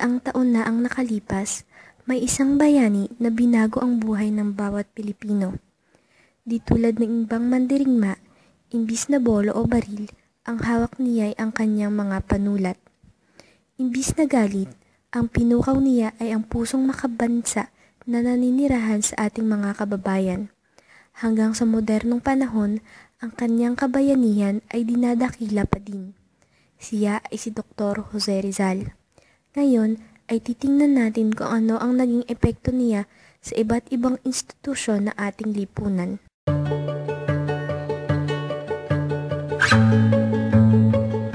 Daang taon na ang nakalipas, may isang bayani na binago ang buhay ng bawat Pilipino. Di tulad ng ibang mandirigma, imbis na bolo o baril, ang hawak niya ay ang kanyang mga panulat. Imbis na galit, ang pinukaw niya ay ang pusong makabansa na naninirahan sa ating mga kababayan. Hanggang sa modernong panahon, ang kanyang kabayanihan ay dinadakila pa din. Siya ay si Dr. Jose Rizal. Ngayon ay titingnan natin kung ano ang naging epekto niya sa iba't ibang institusyon na ating lipunan.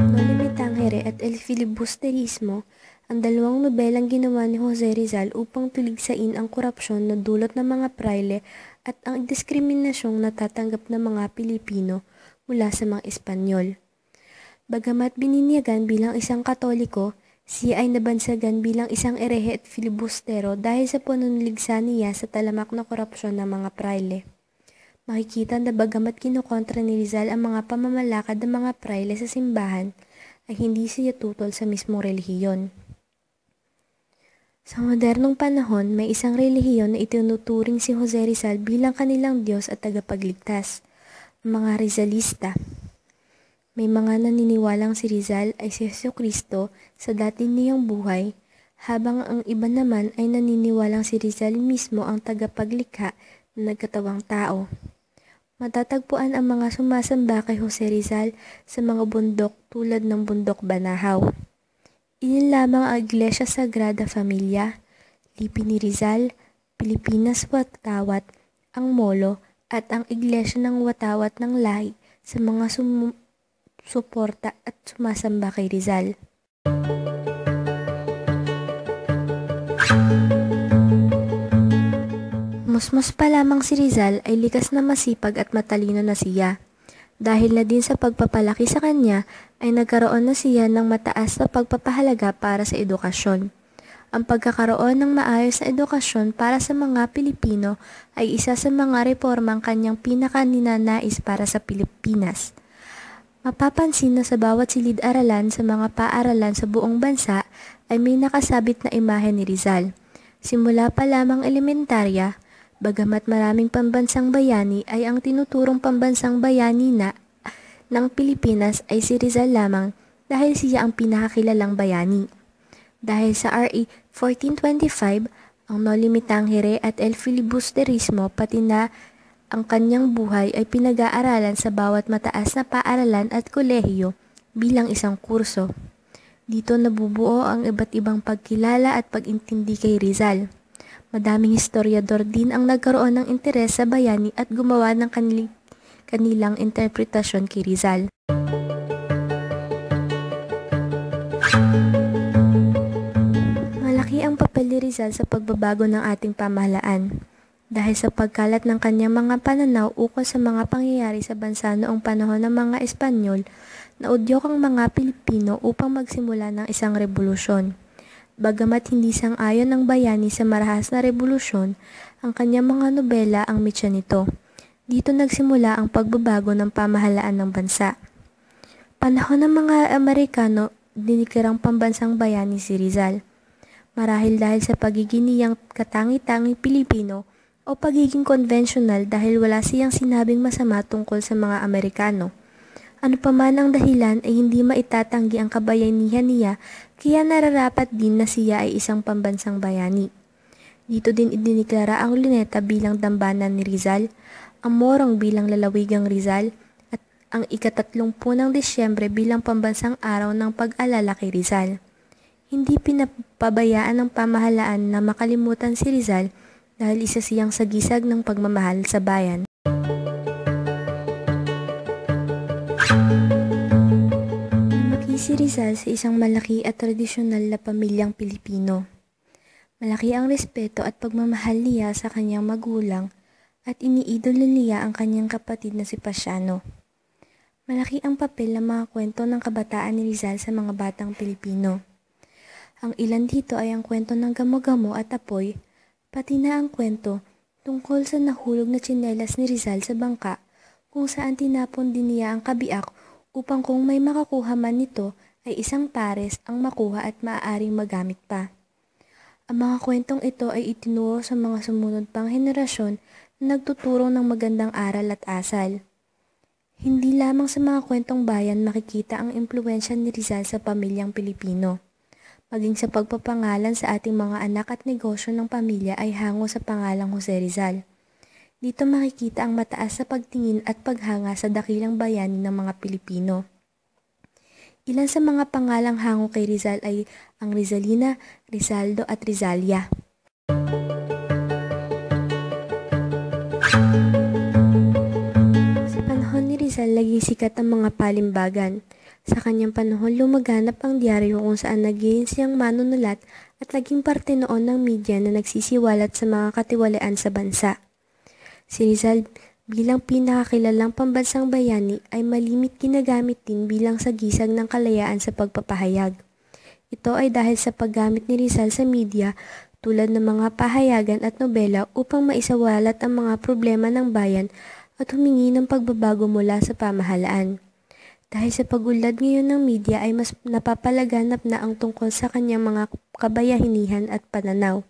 No Limitangere at El Filibusterismo, ang dalawang nobelang ginawa ni Jose Rizal upang tuligsain ang korupsyon na dulot ng mga prayle at ang diskriminasyong natatanggap ng mga Pilipino mula sa mga Espanyol. Bagamat bininyagan bilang isang Katoliko, siya ay nabansagan bilang isang erehe at filibustero dahil sa panunligsa niya sa talamak na korupsyon ng mga prayle. Makikita na bagamat kinukontra ni Rizal ang mga pamamalakad ng mga prayle sa simbahan, ay hindi siya tutol sa mismong relihiyon. Sa modernong panahon, may isang relihiyon na itinuturing si Jose Rizal bilang kanilang Diyos at tagapagligtas, ang mga Rizalista. May mga naniniwalang si Rizal ay si Jesucristo sa dati niyang buhay, habang ang iba naman ay naniniwalang si Rizal mismo ang tagapaglikha na nagkatawang tao. Matatagpuan ang mga sumasamba kay Jose Rizal sa mga bundok tulad ng Bundok Banahaw. Ilan lamang ang Iglesia Sagrada Familia, Lipi ni Rizal, Pilipinas Watawat, ang Molo at ang Iglesia ng Watawat ng Lahi sa mga suporta at sumasamba kay Rizal. Musmos pa lamang si Rizal ay likas na masipag at matalino na siya. Dahil na din sa pagpapalaki sa kanya ay nagkaroon na siya ng mataas na pagpapahalaga para sa edukasyon. Ang pagkakaroon ng maayos na edukasyon para sa mga Pilipino ay isa sa mga reformang kanyang pinakaninanais para sa Pilipinas. Mapapansin na sa bawat silid-aralan sa mga paaralan sa buong bansa ay may nakasabit na imahe ni Rizal. Simula pa lamang elementarya, bagamat maraming pambansang bayani ay ang tinuturong pambansang bayani na ng Pilipinas ay si Rizal lamang dahil siya ang pinakakilalang bayani. Dahil sa RA 1425, ang No Limitangere at El Filibusterismo pati na ang kanyang buhay ay pinag-aaralan sa bawat mataas na paaralan at kolehiyo bilang isang kurso. Dito nabubuo ang iba't ibang pagkilala at pag-intindi kay Rizal. Madaming historiador din ang nagkaroon ng interes sa bayani at gumawa ng kanilang interpretasyon kay Rizal. Malaki ang papel ni Rizal sa pagbabago ng ating pamahalaan. Dahil sa pagkalat ng kanyang mga pananaw ukol sa mga pangyayari sa bansa noong panahon ng mga Espanyol, naudyok ang mga Pilipino upang magsimula ng isang revolusyon. Bagamat hindi sang-ayon ng bayani sa marahas na revolusyon, ang kanyang mga nobela ang mitya nito. Dito nagsimula ang pagbabago ng pamahalaan ng bansa. Panahon ng mga Amerikano, dinikirang pambansang bayani si Rizal. Marahil dahil sa pagiging niyang katangi-tangi Pilipino, o pagiging konvensyonal dahil wala siyang sinabing masama tungkol sa mga Amerikano. Ano pa man ang dahilan ay hindi maitatanggi ang kabayanihan niya kaya nararapat din na siya ay isang pambansang bayani. Dito din idiniklara ang Luneta bilang dambana ni Rizal, ang Morong bilang lalawigang Rizal at ang ika-30 ng Disyembre bilang pambansang araw ng pag-alala kay Rizal. Hindi pinapabayaan ng pamahalaan na makalimutan si Rizal dahil isa siyang sagisag ng pagmamahal sa bayan. Lumaki si Rizal sa isang malaki at tradisyonal na pamilyang Pilipino. Malaki ang respeto at pagmamahal niya sa kanyang magulang at iniidolo niya ang kanyang kapatid na si Pasiano. Malaki ang papel ng mga kwento ng kabataan ni Rizal sa mga batang Pilipino. Ang ilan dito ay ang kwento ng Gamo-Gamo at Apoy, pati na ang kwento tungkol sa nahulog na tsinelas ni Rizal sa bangka kung saan tinapon din niya ang kabiak upang kung may makakuha man nito ay isang pares ang makuha at maaaring magamit pa. Ang mga kwentong ito ay itinuro sa mga sumunod pang henerasyon na nagtuturo ng magandang aral at asal. Hindi lamang sa mga kwentong bayan makikita ang impluwensya ni Rizal sa pamilyang Pilipino. Maging sa pagpapangalan sa ating mga anak at negosyo ng pamilya ay hango sa pangalang Jose Rizal. Dito makikita ang mataas na pagtingin at paghanga sa dakilang bayani ng mga Pilipino. Ilan sa mga pangalang hango kay Rizal ay ang Rizalina, Rizaldo at Rizalia. Sa panahon ni Rizal, laging sikat ang mga palimbagan. Sa kanyang panahon, lumaganap ang diaryo kung saan naging siyang manunulat at naging parte noon ng media na nagsisiwalat sa mga katiwalian sa bansa. Si Rizal bilang pinakakilalang pambansang bayani ay malimit ginagamit din bilang sagisag ng kalayaan sa pagpapahayag. Ito ay dahil sa paggamit ni Rizal sa media tulad ng mga pahayagan at nobela upang maisawalat ang mga problema ng bayan at humingi ng pagbabago mula sa pamahalaan. Dahil sa pag-unlad ngayon ng media ay mas napapalaganap na ang tungkol sa kanyang mga kabayanihan at pananaw.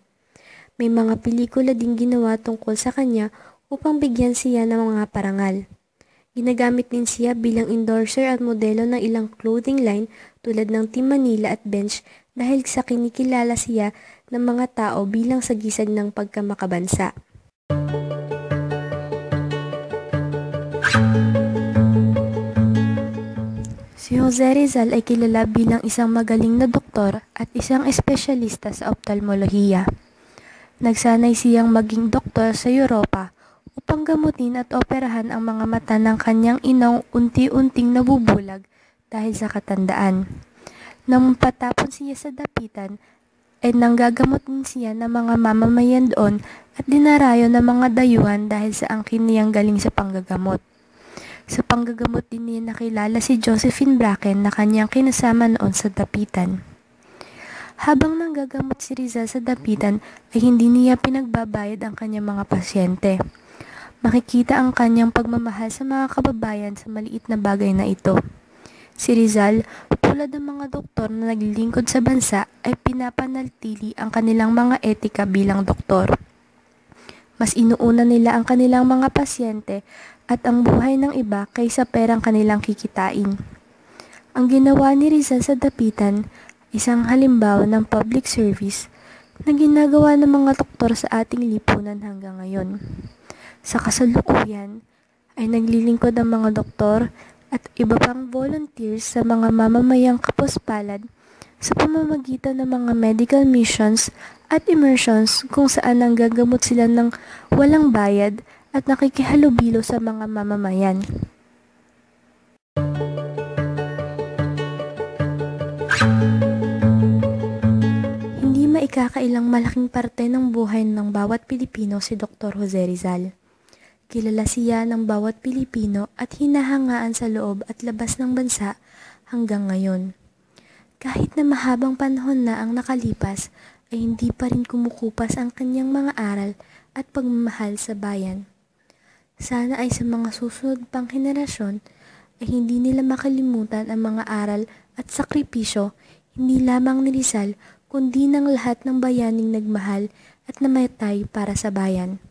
May mga pelikula ding ginawa tungkol sa kanya upang bigyan siya ng mga parangal. Ginagamit din siya bilang endorser at modelo ng ilang clothing line tulad ng Team Manila at Bench dahil sa kinikilala siya ng mga tao bilang sagisag ng pagkamakabansa. Si Jose Rizal ay kilala bilang isang magaling na doktor at isang espesyalista sa ophthalmolohiya. Nagsanay siyang maging doktor sa Europa upang gamutin at operahan ang mga mata ng kanyang inang unti-unting nabubulag dahil sa katandaan. Nang patapon siya sa dapitan, ay nanggagamot din siya ng mga mamamayan doon at dinarayo ng mga dayuhan dahil sa angkin niyang galing sa panggagamot. Sa panggagamot din niya nakilala si Josephine Bracken na kanyang kinasama noon sa dapitan. Habang nanggagamot si Rizal sa dapitan ay hindi niya pinagbabayad ang kanyang mga pasyente. Makikita ang kanyang pagmamahal sa mga kababayan sa maliit na bagay na ito. Si Rizal, tulad ng mga doktor na naglilingkod sa bansa, ay pinapanatili ang kanilang mga etika bilang doktor. Mas inuuna nila ang kanilang mga pasyente at ang buhay ng iba kaysa perang kanilang kikitain. Ang ginawa ni Rizal sa dapitan, isang halimbawa ng public service na ginagawa ng mga doktor sa ating lipunan hanggang ngayon. Sa kasalukuyan ay naglilingkod ang mga doktor at iba pang volunteers sa mga mamamayang kapuspalad sa pamamagitan ng mga medical missions at immersions kung saan nanggagamot sila ng walang bayad at nakikihalubilo sa mga mamamayan. Hindi maikakailang malaking parte ng buhay ng bawat Pilipino si Dr. Jose Rizal. Kilala siya ng bawat Pilipino at hinahangaan sa loob at labas ng bansa hanggang ngayon. Kahit na mahabang panahon na ang nakalipas, ay hindi pa rin kumukupas ang kanyang mga aral at pagmamahal sa bayan. Sana ay sa mga susunod pang henerasyon ay hindi nila makalimutan ang mga aral at sakripisyo hindi lamang ni Rizal kundi ng lahat ng bayaning nagmahal at namatay para sa bayan.